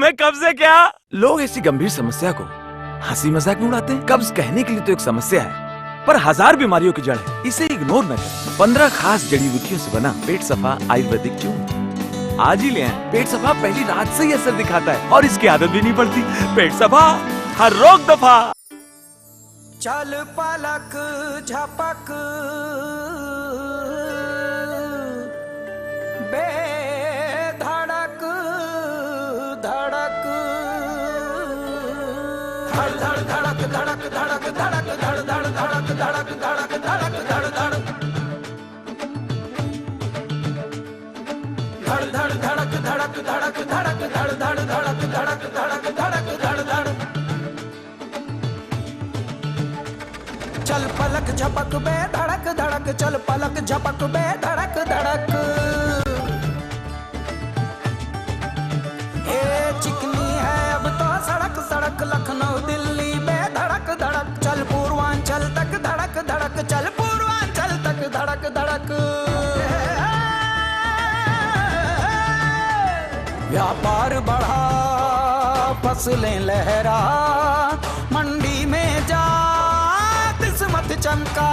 में कब्ज है क्या? लोग ऐसी गंभीर समस्या को हंसी मजाक में उड़ाते हैं। कब्ज कहने के लिए तो एक समस्या है, पर हजार बीमारियों की जड़ है, इसे इग्नोर न करें। 15 खास जड़ी बूटियों से बना पेट सफा आयुर्वेदिक चूर्ण आज ही ले आएं। पेट सफा पहली रात से ही असर दिखाता है और इसकी आदत भी नहीं पड़ती। पेट सफा, हर रोग दफा। चल पलक झपक बेधड़क धड़क, धड़ धड़ धड़क धड़क धड़क धड़क धड़ धड़ धड़क धड़क धड़क धड़क धड़ धड़, धड़ धड़ धड़क धड़क धड़क धड़क धड़ धड़ धड़क धड़क धड़क धड़क धड़ धड़। चल पलक झपक बे धड़क धड़क, चल पलक झपक बे धड़क धड़क। ए चिकनी है अब तो सड़क सड़क, लखनऊ दिल्ली बे धड़क धड़क। चल पूर्वांचल तक धड़क धड़क, चल पूर्वांचल तक धड़क धड़क। व्यापार बढ़ा फसलें लहरा, मंडी में जा किस्मत चमका।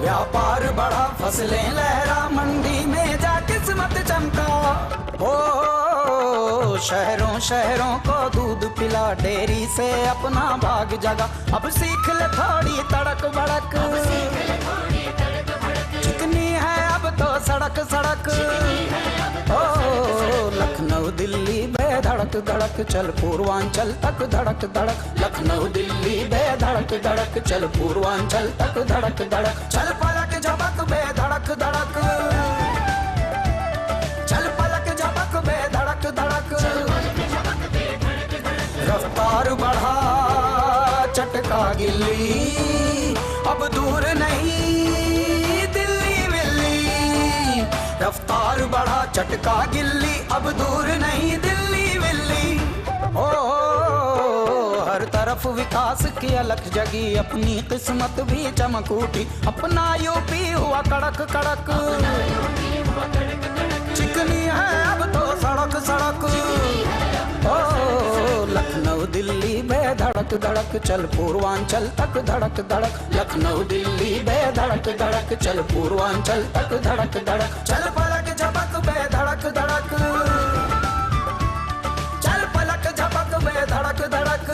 व्यापार बढ़ा फसलें लहरा, मंडी में जा किस्मत चमका। ओ शहरों शहरों को दूध पिला, डेयरी से अपना भाग जगा। अब सीख ले थोड़ी तड़क भड़क, चिकनी है अब तो सड़क सड़क। ओ लखनऊ दिल्ली बेधड़क धड़क, चल पूर्वांचल तक धड़क धड़क। लखनऊ दिल्ली बेधड़क धड़क, चल पूर्वांचल तक धड़क धड़क। चल पलक झपक बेधड़क धड़क, चल पलक झपक बेधड़क धड़क। रफ्तार बढ़ा चटका गिल्ली, अब दूर नहीं दिल्ली विल्ली। रफ्तार बढ़ा चटका गिल्ली, अब दूर नहीं दिल्ली विल्ली। ओ हर तरफ विकास की अलख जगी, अपनी किस्मत भी चमक उठी। अपना यूपी हुआ कड़क कड़क, चिकनी है अब तो सड़क सड़क। ओ लखनऊ दिल्ली बेधड़क धड़क, चल पूर्वांचल तक धड़क धड़क। लखनऊ दिल्ली बेधड़क धड़क, चल पूर्वांचल तक धड़क धड़क। चल पलक झपक बेधड़क धड़क, चल पलक झपक बेधड़क धड़क।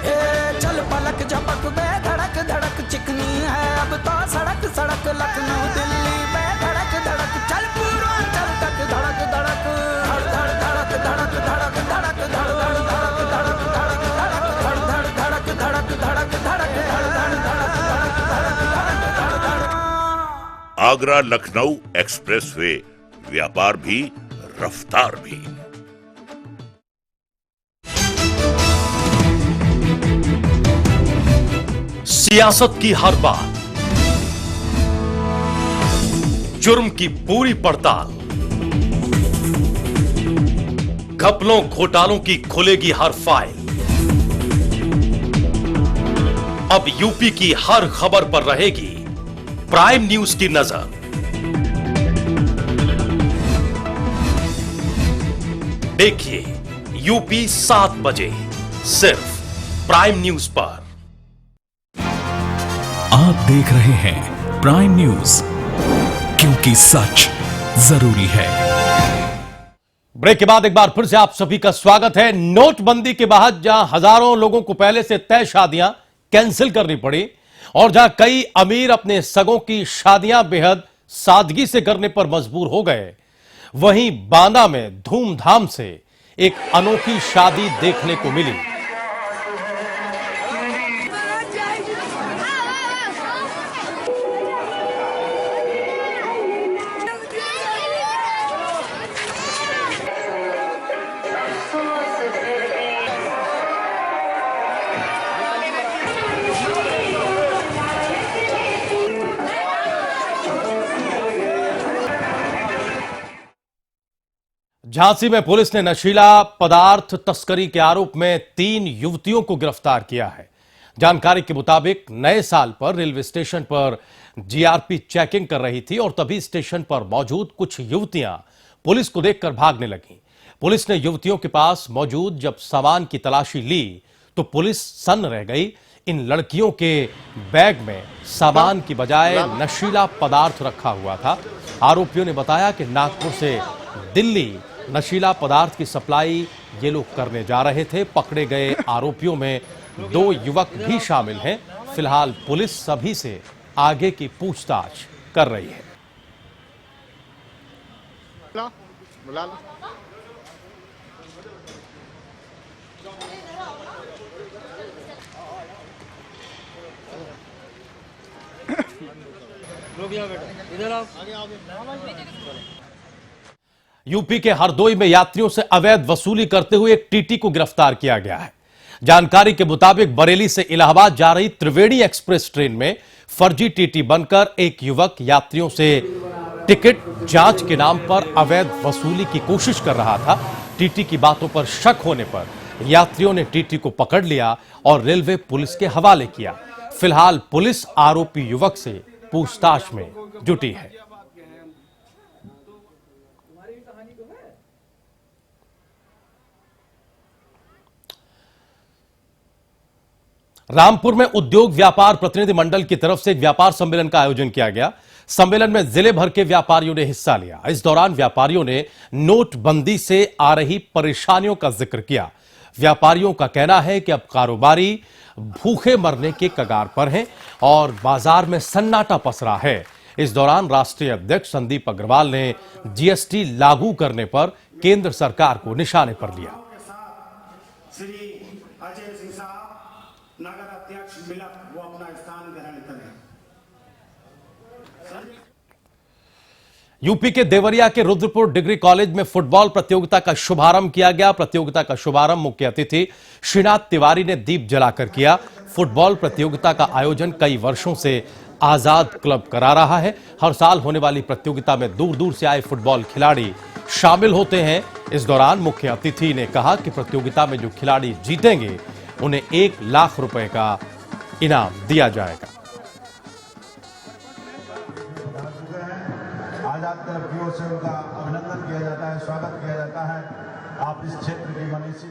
ए चल पलक झपक बेधड़क धड़क, चिकनी है अब तो सड़क सड़क। लखनऊ दिल्ली बेधड़क धड़क, चल पूर्वांचल तक धड़क धड़क। धड़ धड़ धड़क धड़क धड़क धड़क धड़ धड़ धड़क धड़क धड़क धड़क धड़ धड़ धड़क धड़क धड़क धड़क धड़ धड़ धड़क धड़क धड़क धड़क। आगरा लखनऊ एक्सप्रेसवे, व्यापार भी रफ्तार भी। सियासत की हर बात, जुर्म की पूरी पड़ताल, घपलों घोटालों की खुलेगी हर फाइल। अब यूपी की हर खबर पर रहेगी प्राइम न्यूज की नजर। देखिए यूपी 7 बजे सिर्फ प्राइम न्यूज पर। आप देख रहे हैं प्राइम न्यूज, क्योंकि सच जरूरी है। ब्रेक के बाद एक बार फिर से आप सभी का स्वागत है। नोटबंदी के बाद जहां हजारों लोगों को पहले से तय शादियां कैंसिल करनी पड़ी और जहां कई अमीर अपने सगों की शादियां बेहद सादगी से करने पर मजबूर हो गए, वहीं बांदा में धूमधाम से एक अनोखी शादी देखने को मिली। झांसी में पुलिस ने नशीला पदार्थ तस्करी के आरोप में 3 युवतियों को गिरफ्तार किया है। जानकारी के मुताबिक नए साल पर रेलवे स्टेशन पर जीआरपी चेकिंग कर रही थी और तभी स्टेशन पर मौजूद कुछ युवतियां पुलिस को देखकर भागने लगीं। पुलिस ने युवतियों के पास मौजूद जब सामान की तलाशी ली तो पुलिस सन्न रह गई। इन लड़कियों के बैग में सामान की बजाय नशीला पदार्थ रखा हुआ था। आरोपियों ने बताया कि नागपुर से दिल्ली नशीला पदार्थ की सप्लाई ये लोग करने जा रहे थे। पकड़े गए आरोपियों में 2 युवक भी शामिल हैं। फिलहाल पुलिस सभी से आगे की पूछताछ कर रही है। यूपी के हरदोई में यात्रियों से अवैध वसूली करते हुए एक टीटी को गिरफ्तार किया गया है। जानकारी के मुताबिक बरेली से इलाहाबाद जा रही त्रिवेणी एक्सप्रेस ट्रेन में फर्जी टीटी बनकर एक युवक यात्रियों से टिकट जांच के नाम पर अवैध वसूली की कोशिश कर रहा था। टीटी की बातों पर शक होने पर यात्रियों ने टीटी को पकड़ लिया और रेलवे पुलिस के हवाले किया। फिलहाल पुलिस आरोपी युवक से पूछताछ में जुटी है। रामपुर में उद्योग व्यापार प्रतिनिधि मंडल की तरफ से एक व्यापार सम्मेलन का आयोजन किया गया। सम्मेलन में जिले भर के व्यापारियों ने हिस्सा लिया। इस दौरान व्यापारियों ने नोटबंदी से आ रही परेशानियों का जिक्र किया। व्यापारियों का कहना है कि अब कारोबारी भूखे मरने के कगार पर हैं और बाजार में सन्नाटा पसरा है। इस दौरान राष्ट्रीय अध्यक्ष संदीप अग्रवाल ने जीएसटी लागू करने पर केंद्र सरकार को निशाने पर लिया। श्री अजय सिंह साहब नगर अध्यक्ष मिलक वो अपना स्थान ग्रहण करें। यूपी के देवरिया के रुद्रपुर डिग्री कॉलेज में फुटबॉल प्रतियोगिता का शुभारंभ किया गया। प्रतियोगिता का शुभारंभ मुख्य अतिथि श्रीनाथ तिवारी ने दीप जलाकर किया। फुटबॉल प्रतियोगिता का आयोजन कई वर्षों से आजाद क्लब करा रहा है। हर साल होने वाली प्रतियोगिता में दूर दूर से आए फुटबॉल खिलाड़ी शामिल होते हैं। इस दौरान मुख्य अतिथि ने कहा कि प्रतियोगिता में जो खिलाड़ी जीतेंगे उन्हें 1 लाख रुपए का इनाम दिया जाएगा। आजाद क्लब की ओर से उनका अभिनंदन किया जाता है, स्वागत किया जाता है। आप इस क्षेत्र की मनीषी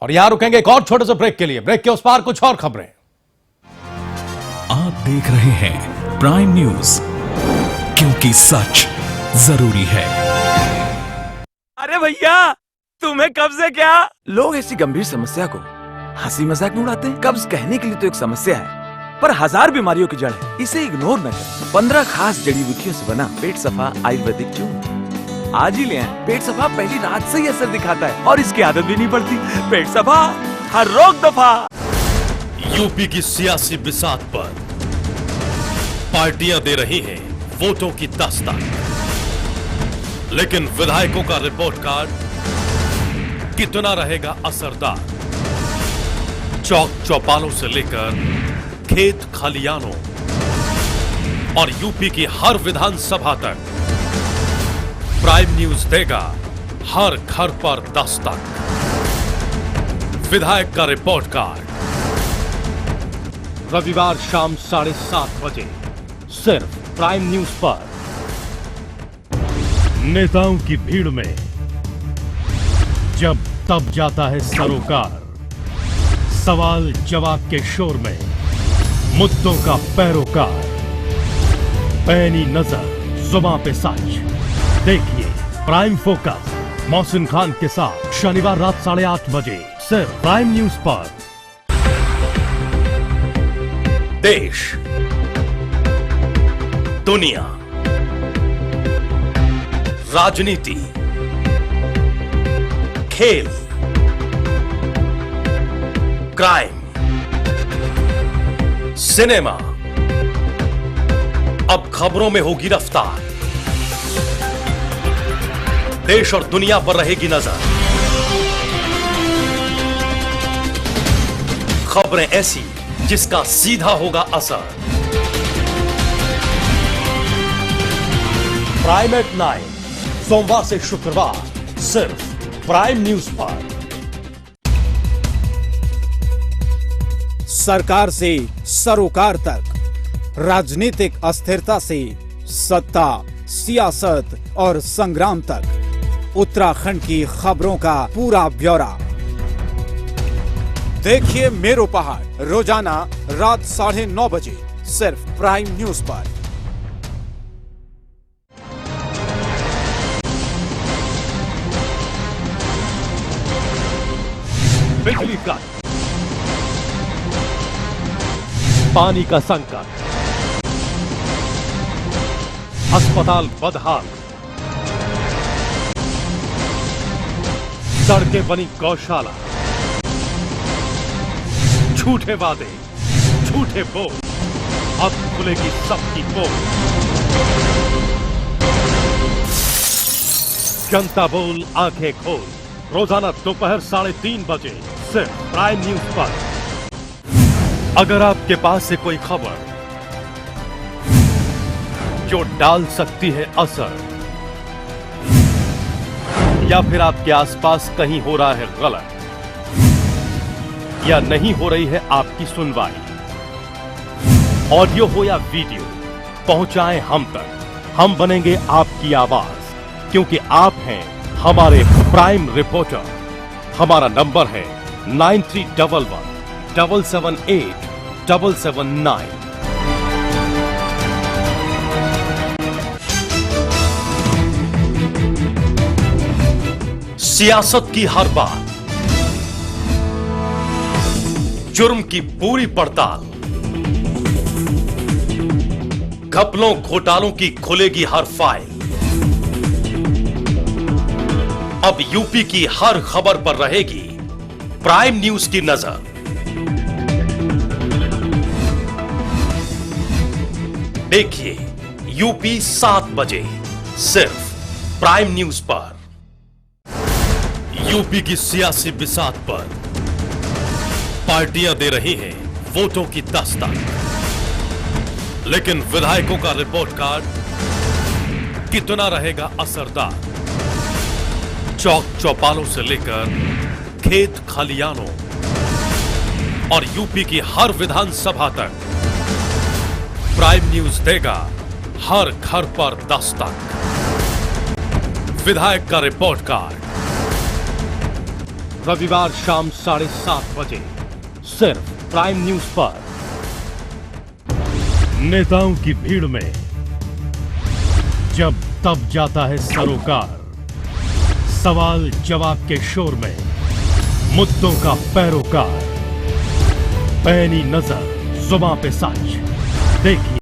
और यहां रुकेंगे एक और छोटे से ब्रेक के लिए। ब्रेक के उस पार कुछ और खबरें। आप देख रहे हैं प्राइम न्यूज, क्योंकि सच जरूरी है। अरे भैया, तुम्हें कब्ज है क्या? लोग ऐसी गंभीर समस्या को हंसी मजाक में उड़ाते हैं। कब्ज कहने के लिए तो एक समस्या है, पर 1000 बीमारियों की जड़ है। इसे इग्नोर न करें। 15 खास जड़ी बूटियों से बना पेट सफा आयुर्वेदिक चूर्ण आज ही ले आएं। पेट सफा पहली रात से ही असर दिखाता है और इसकी आदत भी नहीं पड़ती। पेट सफा, हर रोग दफा। यूपी की सियासी बिसात पर पार्टियां दे रही हैं वोटों की दास्तान, लेकिन विधायकों का रिपोर्ट कार्ड कितना रहेगा असरदार? चौक चौपालों से लेकर खेत खलियानों और यूपी की हर विधानसभा तक प्राइम न्यूज देगा हर घर पर दस्तक। विधायक का रिपोर्ट कार्ड रविवार शाम 7:30 बजे सिर्फ प्राइम न्यूज पर। नेताओं की भीड़ में जब तब जाता है सरोकार, सवाल जवाब के शोर में मुद्दों का पैरोकार, पैनी नजर जुबां पे सच। देखिए प्राइम फोकस मोहसिन खान के साथ शनिवार रात 8:30 बजे सिर्फ प्राइम न्यूज पर। देश, दुनिया, राजनीति, खेल, क्राइम, सिनेमा, अब खबरों में होगी रफ्तार। देश और दुनिया पर रहेगी नजर। खबरें ऐसी जिसका सीधा होगा असर। प्राइम एट 9 सोमवार से शुक्रवार सिर्फ प्राइम न्यूज पर। सरकार से सरोकार तक, राजनीतिक अस्थिरता से सत्ता सियासत और संग्राम तक, उत्तराखंड की खबरों का पूरा ब्यौरा। देखिए मेरो पहाड़ रोजाना रात 9:30 बजे सिर्फ प्राइम न्यूज पर। बिजली का, पानी का संकट, अस्पताल बदहाल, सड़कें बनी गौशाला, झूठे वादे, झूठे बोल, अब खुलेगी सबकी पोल। जनता बोल आंखें खोल, रोजाना दोपहर 3:30 बजे सिर्फ प्राइम न्यूज पर। अगर आपके पास से कोई खबर जो डाल सकती है असर, या फिर आपके आसपास कहीं हो रहा है गलत, या नहीं हो रही है आपकी सुनवाई, ऑडियो हो या वीडियो, पहुंचाएं हम तक। हम बनेंगे आपकी आवाज, क्योंकि आप हैं हमारे प्राइम रिपोर्टर। हमारा नंबर है 9311 778 779। सियासत की हर बात, जुर्म की पूरी पड़ताल, घपलों घोटालों की खुलेगी हर फाइल। अब यूपी की हर खबर पर रहेगी प्राइम न्यूज की नजर। देखिए यूपी 7 बजे सिर्फ प्राइम न्यूज पर। यूपी की सियासी बिसात पर पार्टियां दे रही हैं वोटों की दस्तक, लेकिन विधायकों का रिपोर्ट कार्ड कितना रहेगा असरदार? चौक चौपालों से लेकर खेत खलियानों और यूपी की हर विधानसभा तक प्राइम न्यूज देगा हर घर पर दस्तक। विधायक का रिपोर्ट कार्ड रविवार शाम 7:30 बजे सिर्फ प्राइम न्यूज पर। नेताओं की भीड़ में जब तब जाता है सरोकार, सवाल जवाब के शोर में मुद्दों का पैरोकार, पैनी नजर जुबां पे सच। देखिए